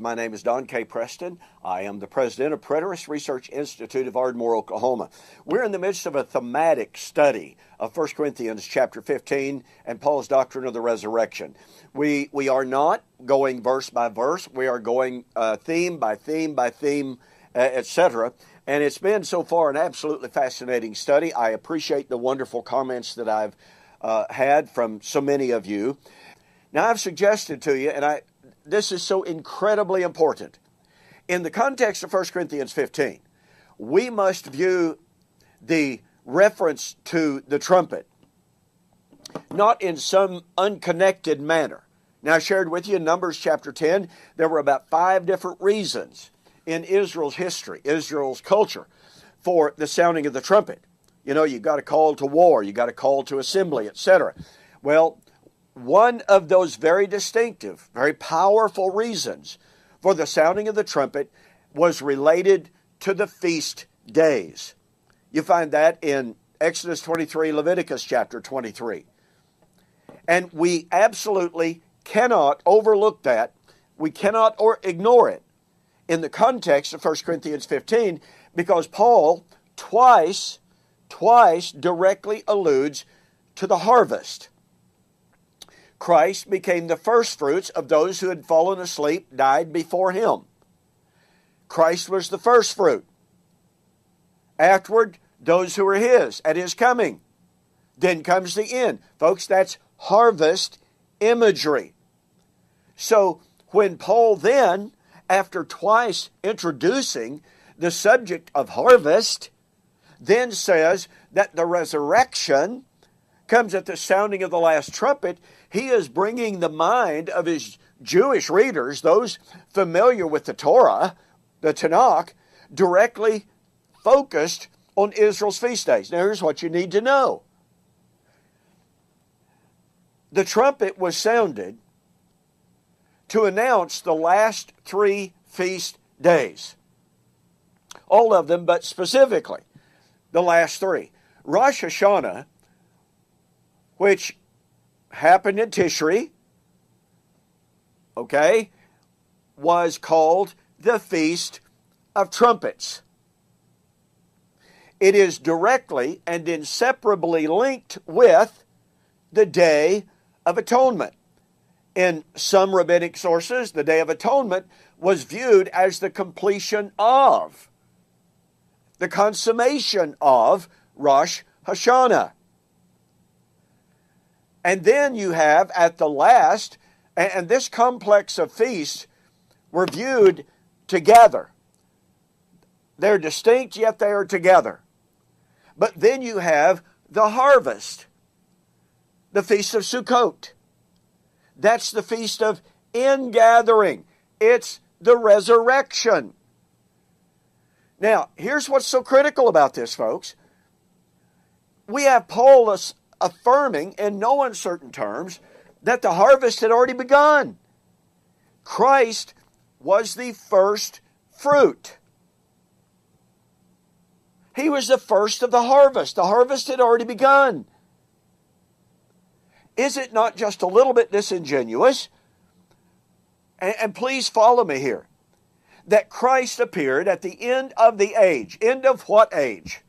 My name is Don K. Preston. I am the president of Preterist Research Institute of Ardmore, Oklahoma. We're in the midst of a thematic study of 1 Corinthians chapter 15 and Paul's doctrine of the resurrection. We are not going verse by verse. We are going theme by theme by theme, etc. And it's been so far an absolutely fascinating study. I appreciate the wonderful comments that I've had from so many of you. Now, I've suggested to you, and this is so incredibly important. In the context of 1 Corinthians 15, we must view the reference to the trumpet not in some unconnected manner. Now, I shared with you in Numbers chapter 10, there were about 5 different reasons in Israel's history, Israel's culture, for the sounding of the trumpet. You know, you got a call to war, you got a call to assembly, etc. Well, one of those very distinctive, very powerful reasons for the sounding of the trumpet was related to the feast days. You find that in Exodus 23, Leviticus chapter 23. And we absolutely cannot overlook that. We cannot ignore it in the context of 1 Corinthians 15 because Paul twice directly alludes to the harvest. Christ became the first fruits of those who had fallen asleep, died before him. Christ was the first fruit. Afterward, those who were his at his coming. Then comes the end. Folks, that's harvest imagery. So when Paul then, after twice introducing the subject of harvest, then says that the resurrection comes at the sounding of the last trumpet, he is bringing the mind of his Jewish readers, those familiar with the Torah, the Tanakh, directly focused on Israel's feast days. Now, here's what you need to know. The trumpet was sounded to announce the last 3 feast days. All of them, but specifically the last 3. Rosh Hashanah, which happened in Tishri, was called the Feast of Trumpets. It is directly and inseparably linked with the Day of Atonement. In some rabbinic sources, the Day of Atonement was viewed as the completion of, the consummation of Rosh Hashanah. And then you have at the last, and this complex of feasts were viewed together. They're distinct, yet they are together. But then you have the harvest, the Feast of Sukkot. That's the Feast of Ingathering. It's the resurrection. Now, here's what's so critical about this, folks. We have Paul affirming in no uncertain terms that the harvest had already begun. Christ was the first fruit. He was the first of the harvest. The harvest had already begun. Is it not just a little bit disingenuous? And please follow me here. That Christ appeared at the end of the age. End of what age?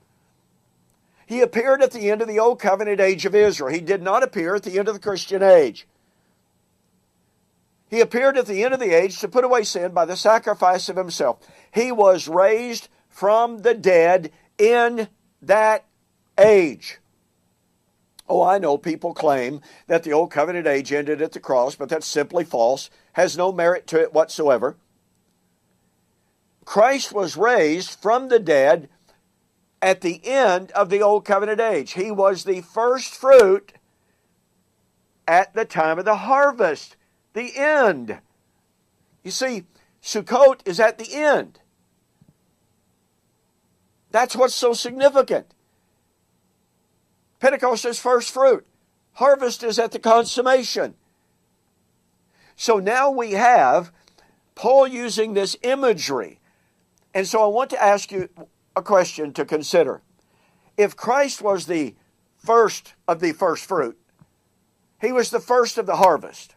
He appeared at the end of the Old Covenant age of Israel. He did not appear at the end of the Christian age. He appeared at the end of the age to put away sin by the sacrifice of himself. He was raised from the dead in that age. Oh, I know people claim that the Old Covenant age ended at the cross, but that's simply false, has no merit to it whatsoever. Christ was raised from the dead at the end of the Old Covenant age. He was the first fruit at the time of the harvest, the end. You see, Sukkot is at the end. That's what's so significant. Pentecost is first fruit. Harvest is at the consummation. So now we have Paul using this imagery. And so I want to ask you a question to consider. If Christ was the first of the first fruit, he was the first of the harvest.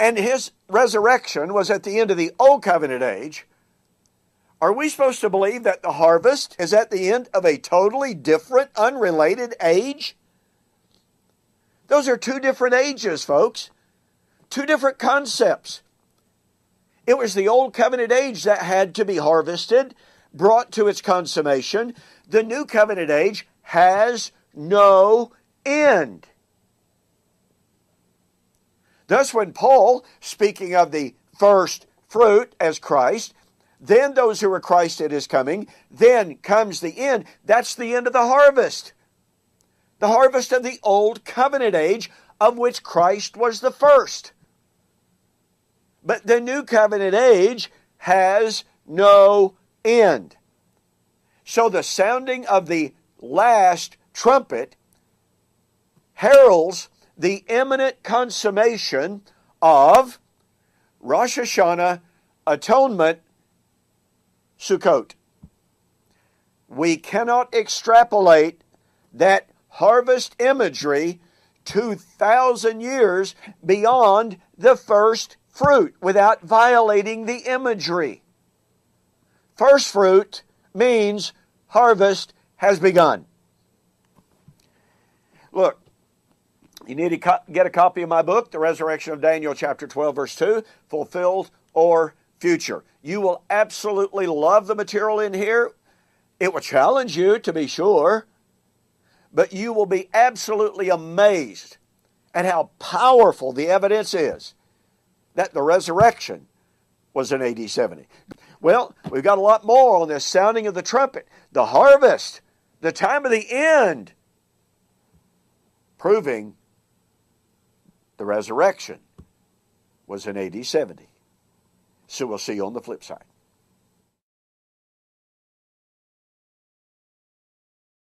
and his resurrection was at the end of the Old Covenant age, are we supposed to believe that the harvest is at the end of a totally different, unrelated age? Those are two different ages, folks. Two different concepts. It was the Old Covenant age that had to be harvested, brought to its consummation. The New Covenant age has no end. Thus, when Paul, speaking of the first fruit as Christ, then those who are Christ at his coming, then comes the end. That's the end of the harvest. The harvest of the Old Covenant age, of which Christ was the first. But the New Covenant age has no end. So the sounding of the last trumpet heralds the imminent consummation of Rosh Hashanah, Atonement, Sukkot. We cannot extrapolate that harvest imagery 2,000 years beyond the first fruit without violating the imagery. First fruit means harvest has begun. Look, you need to get a copy of my book, The Resurrection of Daniel, chapter 12, verse 2, Fulfilled or Future. You will absolutely love the material in here. It will challenge you, to be sure, but you will be absolutely amazed at how powerful the evidence is that the resurrection was in AD 70. Well, we've got a lot more on this sounding of the trumpet, the harvest, the time of the end, proving the resurrection was in AD 70. So we'll see you on the flip side.